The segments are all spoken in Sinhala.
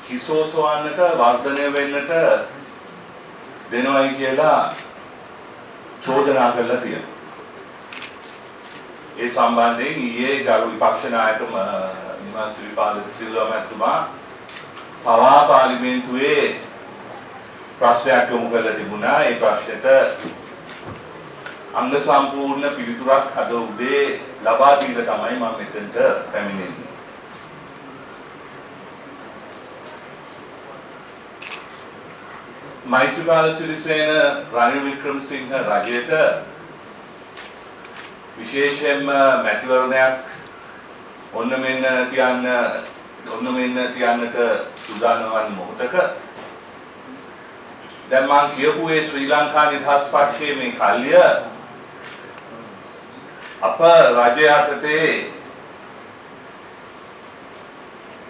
කිසෝසවන්නට වර්ධනය වෙන්නට දෙනවයි කියලා චෝදනා කරලා තියෙනවා. ඒ සම්බන්ධයෙන් ඊයේ ගරු විපක්ෂ නායක නිමල් සිරිපාල සිල්වා මැතිතුමා පවා පාර්ලිමේන්තුවේ ප්‍රශ්නයක් යොමු කරලා තිබුණා. ඒ ප්‍රශ්නෙට අංග සම්පූර්ණ පිළිතුරක් අද උදේ ලබා දීලා තමයි මම මෙතනට පැමිණෙන්නේ. මෛත්‍රීපාල සිරිසේන රනිල් වික්‍රමසිංහ රජයට විශේෂයෙන්ම මැතිවරණයක් ඔන්න මෙන්න තියන්නට සූදානම් වන මොහොතක දැන් මම කියපු ඒ ශ්‍රී ලංකා නිදහස් පක්ෂයේ මේ කල්ය අප රජය යටතේ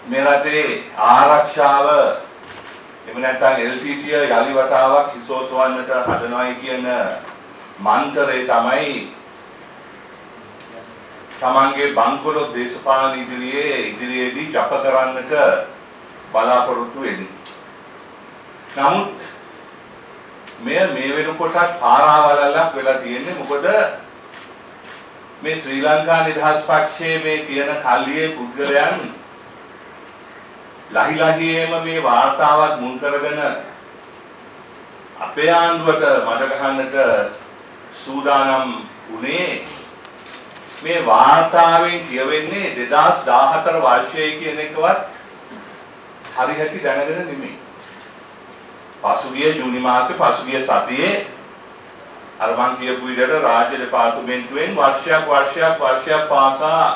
මේ රටේ ආරක්ෂාව එහෙම නැත්නම් LTT යලි වතාවක් හිසෝසවන්නට හදනවායි කියන මන්තරේ තමයි තමන්ගේ බංකොලොත් දේශපාලන ඉදිරියේදී ජප කරන්නට බලාපොරොත්තු වෙන්නේ. නමුත් මේ වෙනකොටත් පාරාවලල්ලක් වෙලා තියෙන්නේ. මොකද මේ ශ්‍රී ලංකා නිදහස් පක්ෂයේ මේ කියන කල්ලියේ පුද්ගලයන් ලහිලහියේම මේ වාර්තාවත් මුල් කරගෙන අපේ ආණ්ඩුවට මඩ ගහන්නට සූදානම් වුණේ මේ වාර්තාවෙන් කියවෙන්නේ 2014 වර්ෂයේ කියන එකවත් හරියට දැනගෙන නෙමෙයි. පසුගිය ජූනි මාසේ පසුගිය සතියේ අර මං කියපු විදිහට රාජ්‍ය දෙපාර්තමේන්තුවෙන් වර්ෂයක් පාසා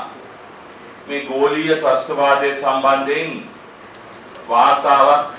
මේ ගෝලීය ත්‍රස්තවාදයේ සම්බන්ධයෙන් වාර්තාවක්